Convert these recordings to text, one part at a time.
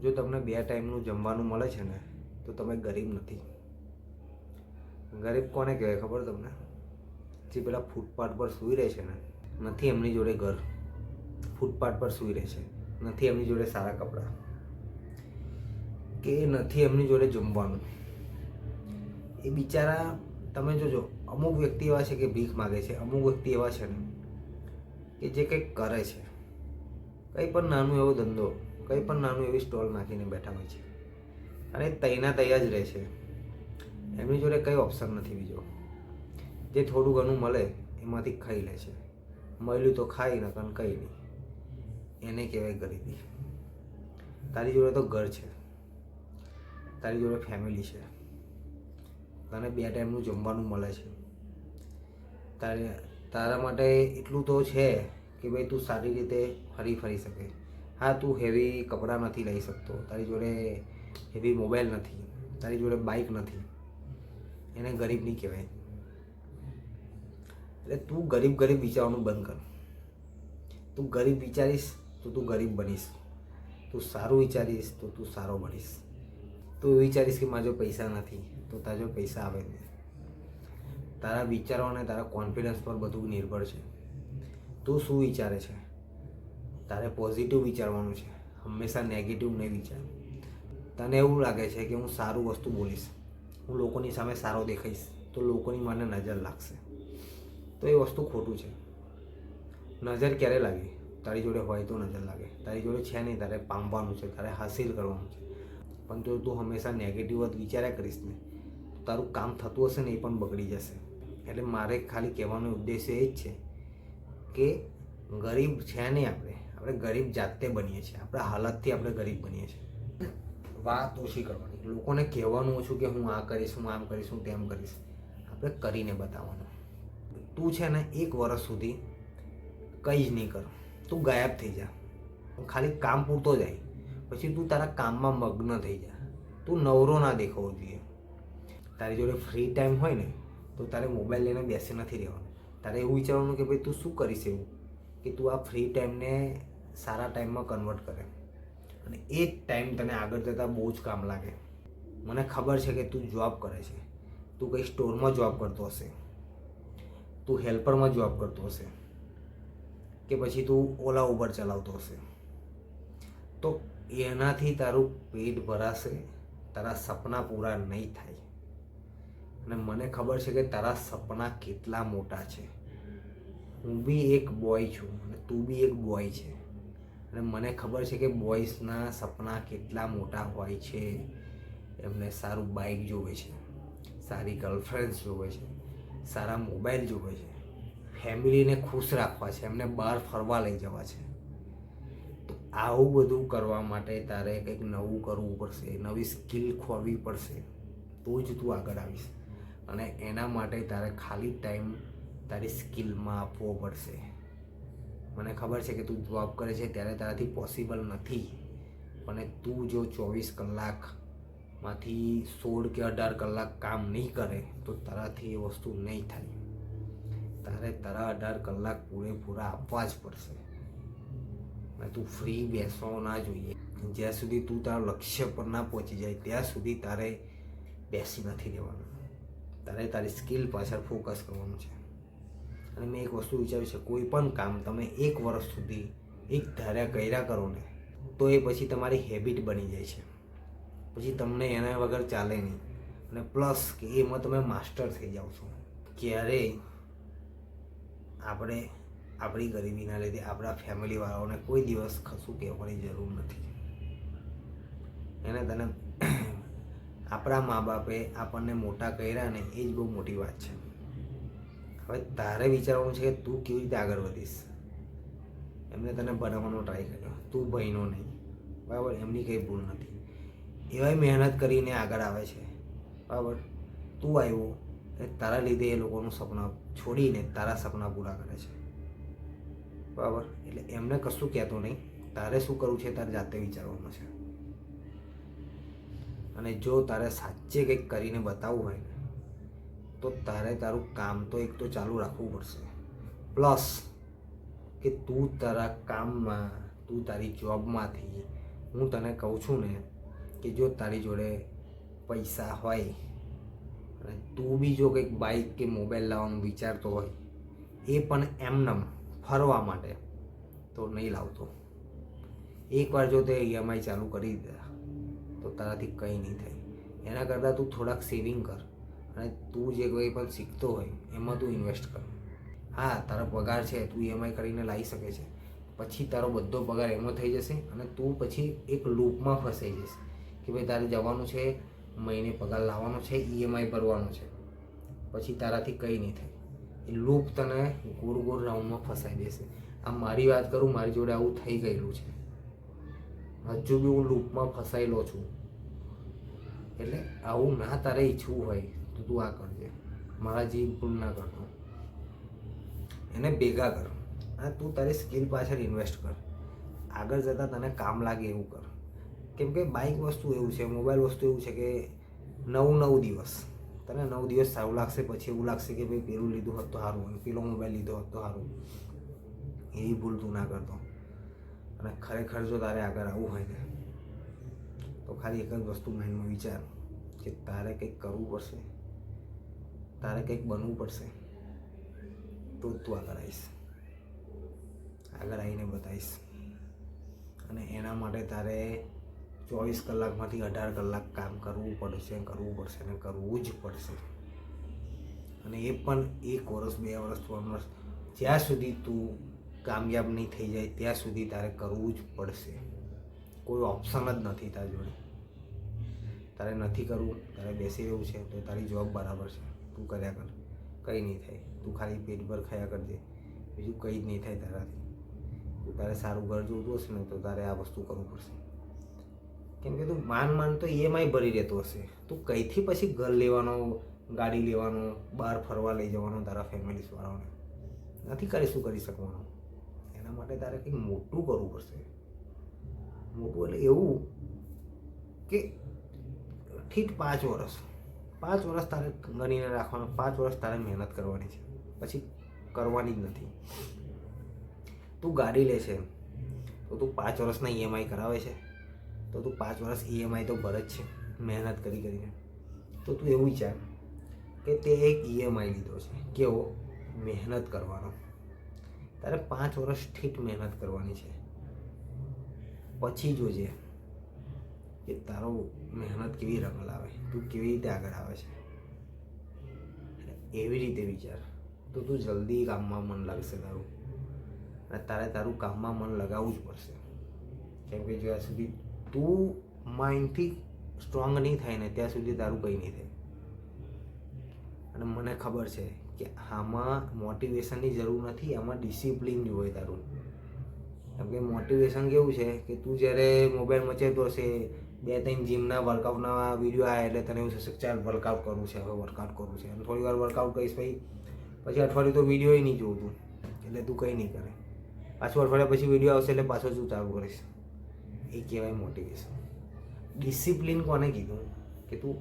જો તમને 2 ટાઈમનું જમવાનું મળે છે ને તો તમે ગરીબ નથી. ગરીબ કોને કહેવાય ખબર તમને? જે પેલા ફૂટપાથ પર સૂઈ રહે છે ને, નથી એમની જોડે ઘર, ફૂટપાથ પર સૂઈ રહે છે, નથી એમની જોડે સારા કપડાં, કે નથી એમની જોડે જમવાનું. એ બિચારા, તમે જોજો, અમુક વ્યક્તિ એવા છે કે ભીખ માગે છે, અમુક વ્યક્તિ એવા છે ને કે જે કંઈક કરે છે, કંઈ પણ નાનું એવો ધંધો, કંઈ પણ નાનું એવી સ્ટોલ નાખીને બેઠા હોય છે અને તૈના તૈયા જ રહે છે. એમની જોડે કંઈ ઓપ્શન નથી બીજો. જે થોડું ઘણું મળે એમાંથી ખાઈ લે છે. મળ્યું તો ખાઈ ન કંઈ નહીં. એને કહેવાય ગરીબી. તારી જોડે તો ઘર છે, તારી જોડે ફેમિલી છે, તને 2 ટાઈમનું જમવાનું મળે છે, તારા માટે એટલું તો છે કે ભાઈ તું સારી રીતે ફરી શકે. હા, તું હેવી કપડાં નથી લઈ શકતો, તારી જોડે હેવી મોબાઈલ નથી, તારી જોડે બાઇક નથી, એને ગરીબ નહીં કહેવાય. એટલે તું ગરીબ વિચારવાનું બંધ કર. તું ગરીબ વિચારીશ તો તું ગરીબ બનીશ. તું સારું વિચારીશ તો તું સારો બનીશ. તું વિચારીશ કે મારા જો પૈસા નથી તો તારા જો પૈસા આવે નહીં. તારા વિચારો અને તારા કોન્ફિડન્સ પર બધું નિર્ભર છે. તું શું વિચારે છે? તારે પોઝિટિવ વિચારવાનું છે, હંમેશા નેગેટિવ નહીં વિચાર. તને એવું લાગે છે કે હું સારું વસ્તુ બોલીશ, હું લોકોની સામે સારો દેખાઈશ તો લોકોની મને નજર લાગશે, તો એ વસ્તુ ખોટું છે. નજર ક્યારે લાગે? તારી જોડે હોય તો નજર લાગે. તારી જોડે છે નહીં, તારે પામવાનું છે, તારે હાસિલ કરવાનું છે. પણ જો તું હંમેશા નેગેટિવ જ વિચાર્યા કરીશ ને, તારું કામ થતું હશે ને એ પણ બગડી જશે. એટલે મારે ખાલી કહેવાનો ઉદ્દેશ્ય એ જ છે કે ગરીબ છે નહીં, આપણે ગરીબ જાતે બનીએ છીએ. આપણા હાલતથી આપણે ગરીબ બનીએ છીએ. વાત ઓછી કરવાની, લોકોને કહેવાનું ઓછું કે હું આ કરીશ, હું આમ કરીશ, હું તેમ કરીશ. આપણે કરીને બતાવવાનું. તું છે ને 1 વર્ષ સુધી કંઈ જ નહીં કર, તું ગાયબ થઈ જા, ખાલી કામ પૂરતો જાય. પછી તું તારા કામમાં મગ્ન થઈ જા. તું નવરો ના દેખાવો જોઈએ. તારી જોડે ફ્રી ટાઈમ હોય ને તો તારે મોબાઈલ લઈને બેસી નથી રહેવાનું. તારે એવું વિચારવાનું કે ભાઈ તું શું કરીશ એવું કે તું આ ફ્રી ટાઈમને સારા ટાઈમમાં કન્વર્ટ કરે અને એ જ ટાઈમ તને આગળ જતાં બહુ જ કામ લાગે. મને ખબર છે કે તું જોબ કરે છે, તું કંઈ સ્ટોરમાં જોબ કરતો હશે, તું હેલ્પરમાં જોબ કરતો હશે, કે પછી તું ઓલા ઉબર ચલાવતો હશે. તો એનાથી તારું પેટ ભરાશે, તારા સપના પૂરા નહીં થાય. અને મને ખબર છે કે તારા સપના કેટલા મોટા છે. હું બી એક બોય છું અને તું બી એક બોય છે. અને મને ખબર છે કે બોયઝના સપના કેટલા મોટા હોય છે. એમને સારું બાઇક જોવે છે, સારી ગર્લફ્રેન્ડ્સ જોવે છે, સારા મોબાઈલ જોવે છે, ફેમિલીને ખુશ રાખવા છે, એમને બહાર ફરવા લઈ જવા છે. તો આવું બધું કરવા માટે તારે કંઈક નવું કરવું પડશે, નવી સ્કિલ ખોરવી પડશે, તો જ તું આગળ આવીશ. અને એના માટે તારે ખાલી ટાઈમ તારી સ્કિલમાં આપવો પડશે. મને ખબર છે કે તું જોબ કરે છે ત્યારે તારાથી પોસિબલ નથી, પણ તું જો 24 કલાકમાંથી 16 કે 18 કલાક કામ નહીં કરે તો તારાથી એ વસ્તુ નહીં થાય. તારે તારા 18 કલાક પૂરેપૂરા આપવા જ પડશે. અને તું ફ્રી બેસવો ના જોઈએ. જ્યાં સુધી તું તારા લક્ષ્ય પર ના પહોંચી જાય ત્યાં સુધી તારે બેસી નથી રહેવાનું. તારે તારી સ્કિલ પાછળ ફોકસ કરવાનું છે. અને મેં એક વસ્તુ વિચાર્યું છે, કોઈ પણ કામ તમે 1 વર્ષ સુધી એક ધાર્યા કર્યા કરો ને તો એ પછી તમારી હેબિટ બની જાય છે. પછી તમને એના વગર ચાલે નહીં. અને પ્લસ કે એમાં તમે માસ્ટર થઈ જાઓ છો. ક્યારેય આપણે આપણી ગરીબીના લીધે આપણા ફેમિલીવાળાઓને કોઈ દિવસ કશું કહેવાની જરૂર નથી. એને તને આપણા મા બાપે આપણને મોટા કર્યા ને એ જ બહુ મોટી વાત છે. હવે તારે વિચારવાનું છે કે તું કેવી રીતે આગળ વધીશ. એમને તને ભણાવવાનો ટ્રાય કર્યો, તું ભણ્યો નહીં, બરાબર, એમની કંઈ ભૂલ નથી. એવાય મહેનત કરીને આગળ આવે છે, બરાબર. તું આવ્યો અને તારા લીધે એ લોકોનું સપના છોડીને તારા સપના પૂરા કરે છે, બરાબર. એટલે એમને કશું કહેતો નહીં. તારે શું કરવું છે તારે જાતે વિચારવાનું છે. અને જો તારે સાચે કંઈક કરીને બતાવવું હોય ને તો તારે તારું કામ તો એક તો ચાલુ રાખવું પડશે. પ્લસ કે તું તારા કામમાં, તું તારી જોબમાંથી હું તને કહું છું ને કે જો તારી જોડે પૈસા હોય અને તું બી જો કંઈક બાઇક કે મોબાઈલ લાવવાનું વિચારતો હોય, એ પણ એમનેમ ફરવા માટે, તો નહીં લાવતો. એકવાર જો તે EMI ચાલુ કરી દીધા તો તારાથી કંઈ નહીં થાય. એના કરતાં તું થોડાક સેવિંગ કર અને તું જે કોઈ પણ શીખતો હોય એમાં તું ઇન્વેસ્ટ કર. હા, તારો પગાર છે, તું EMI કરીને લાવી શકે છે, પછી તારો બધો પગાર એમાં થઈ જશે અને તું પછી એક લૂપમાં ફસાઈ જશે કે ભાઈ તારે જવાનું છે, મહિને પગાર લાવવાનો છે, EMI ભરવાનો છે, પછી તારાથી કંઈ નહીં થાય. એ લૂપ તને ગોળ ગોળ રાઉન્ડમાં ફસાઈ દેશે. આ મારી વાત કરું, મારી જોડે આવું થઈ ગયેલું છે. હજુ બી હું લૂપમાં ફસાયેલો છું. એટલે આવું ના તારે ઈચ્છવું હોય તો તું આ કરજે. મારા જેવી ભૂલ ના કરતો. એને ભેગા કર અને તું તારી સ્કિલ પાછળ ઇન્વેસ્ટ કર. આગળ જતાં તને કામ લાગે એવું કર. કેમ કે બાઇક વસ્તુ એવું છે, મોબાઈલ વસ્તુ એવું છે કે 9 દિવસ તને 9 દિવસ સારું લાગશે, પછી એવું લાગશે કે ભાઈ પેલું લીધું હોત તો સારું હોય, પેલો મોબાઈલ લીધો હોત તો સારું. એવી ભૂલ તું ના કરતો. અને ખરેખર જો તારે આગળ આવવું હોય ને તો ખાલી એક જ વસ્તુ માઇન્ડમાં વિચાર કે તારે કંઈક કરવું પડશે, તારે કંઈક બનવું પડશે, તો જ તું આગળ આવીશ, આગળ આવીને બતાવીશ. અને એના માટે તારે 24 કલાકમાંથી 18 કલાક કામ કરવું પડશે ને કરવું જ પડશે. અને એ પણ 1 વર્ષ, 2 વર્ષ, 3 વર્ષ, જ્યાં સુધી તું કામયાબ નહીં થઈ જાય ત્યાં સુધી તારે કરવું જ પડશે. કોઈ ઓપ્શન જ નથી તારી જોડે. તારે નથી કરવું, તારે બેસી રહેવું છે તો તારી જોબ બરાબર છે, તું કર્યા કર, કંઈ નહીં થાય. તું ખાલી પેટ ભર ખાયા કરજે, બીજું કંઈ જ નહીં થાય તારાથી. તું તારે સારું ઘર જોતું હશે ને તો તારે આ વસ્તુ કરવું પડશે. કેમ કે તું માન તો EMI ભરી રહેતો હશે, તું કંઈથી પછી ઘર લેવાનો, ગાડી લેવાનો, બહાર ફરવા લઈ જવાનો તારા ફેમિલીસ વાળાઓને નથી કરી શકવાનો. એના માટે તારે કંઈક મોટું કરવું પડશે. મોટું એટલે એવું કે ઠીક 5 વર્ષ તારે ગણીને રાખવાનું. 5 વર્ષ તારે મહેનત કરવાની છે, પછી કરવાની જ નથી. તું ગાડી લે છે તો તું 5 વર્ષના EMI કરાવે છે, તો તું 5 વર્ષ EMI તો ભરે જ છે મહેનત કરીને. તો તું એવું વિચાર કે તે એક EMI લીધો છે, કેવો મહેનત કરવાનો. તારે 5 વર્ષ ઠીક મહેનત કરવાની છે, પછી જોજે કે તારો મહેનત કેવી રંગ લાવે, તું કેવી રીતે આગળ આવે છે. એવી રીતે વિચાર તો તું જલ્દી કામમાં મન લાગશે તારું. અને તારે તારું કામમાં મન લગાવવું જ પડશે. કેમ કે જ્યાં સુધી તું માઇન્ડથી સ્ટ્રોંગ નહીં થાય ને ત્યાં સુધી તારું કંઈ નહીં થાય. અને મને ખબર છે કે આમાં મોટિવેશનની જરૂર નથી, આમાં ડિસિપ્લિન જોઈએ તારું. કેમ કે મોટિવેશન કેવું છે કે તું જ્યારે મોબાઈલ મચેતો હશે, 2-3 જીમના વર્કઆઉટના વિડીયો આવે એટલે તને એવું થશે ચાલ વર્કઆઉટ કરવું છે, હવે વર્કઆઉટ કરવું છે. અને થોડી વાર વર્કઆઉટ કરીશ પછી અઠવાડિયું તો વિડીયો નહીં જોવું, એટલે તું કંઈ નહીં કરે. પાછું અઠવાડિયા પછી વિડીયો આવશે એટલે પાછો તું ચાલુ કરીશ. એ કહેવાય મોટિવેશન. ડિસિપ્લિન કોને કીધું કે તું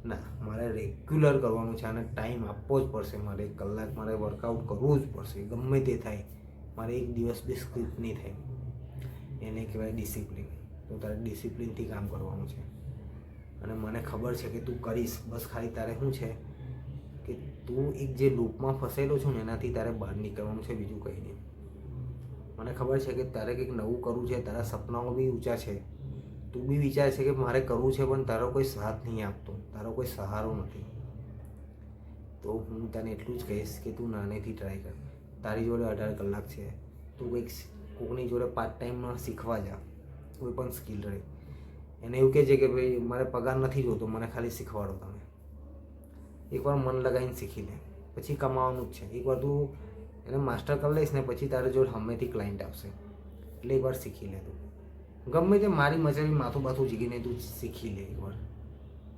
ના મારે રેગ્યુલર કરવાનું છે અને ટાઈમ આપવો જ પડશે, મારે 1 કલાક મારે વર્કઆઉટ કરવું જ પડશે, ગમે તે થાય, મારે 1 દિવસ બી સ્કીપ નહીં થાય. એને કહેવાય ડિસિપ્લિન. તો તારે ડિસિપ્લિનથી કામ કરવાનું છે. અને મને ખબર છે કે તું કરીશ. બસ ખાલી તારે શું છે કે તું એક જે લૂપમાં ફસાયેલો છું ને એનાથી તારે બહાર નીકળવાનું છે, બીજું કંઈ નહીં. મને ખબર છે કે તારે કંઈક નવું કરવું છે, તારા સપનાઓ બી ઊંચા છે, તું બી વિચાર છે કે મારે કરવું છે, પણ તારો કોઈ સાથ નહીં આપતો, તારો કોઈ સહારો નથી. તો હું તને એટલું જ કહીશ કે તું નાનેથી ટ્રાય કર. તારી જોડે 18 કલાક છે, તું કોઈની જોડે પાર્ટ ટાઈમમાં શીખવા જા, કોઈ પણ સ્કિલ રહે. એને એવું કહે છે કે ભાઈ મારે પગાર નથી જોતો, મને ખાલી શીખવાડો તમે. એકવાર મન લગાવીને શીખી લે, પછી કમાવાનું જ છે. એકવાર તું એને માસ્ટર કરી લઈશ ને પછી તારે જોડે હમેથી ક્લાયન્ટ આવશે. એટલે એકવાર શીખી લે તું. ગમે તે મારી મજરી માથું જીગીને તું શીખી લે એકવાર.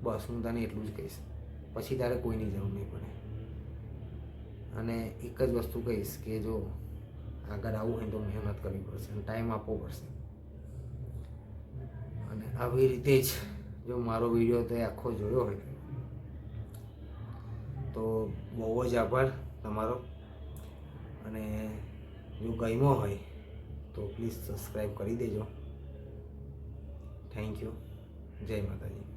બસ હું તને એટલું જ કહીશ. પછી તારે કોઈની જરૂર નહીં પડે. અને એક જ વસ્તુ કહીશ કે જો આગળ આવવું હોય તો મહેનત કરવી પડશે અને ટાઈમ આપવો પડશે. અને આવી રીતે જ જો મારો વિડીયો તો આખો જોયો હોય તો બહુ જ આભાર તમારો. અને જો ગમ્યો હોય તો પ્લીઝ સબસ્ક્રાઈબ કરી દેજો. Thank you. જય માતાજી.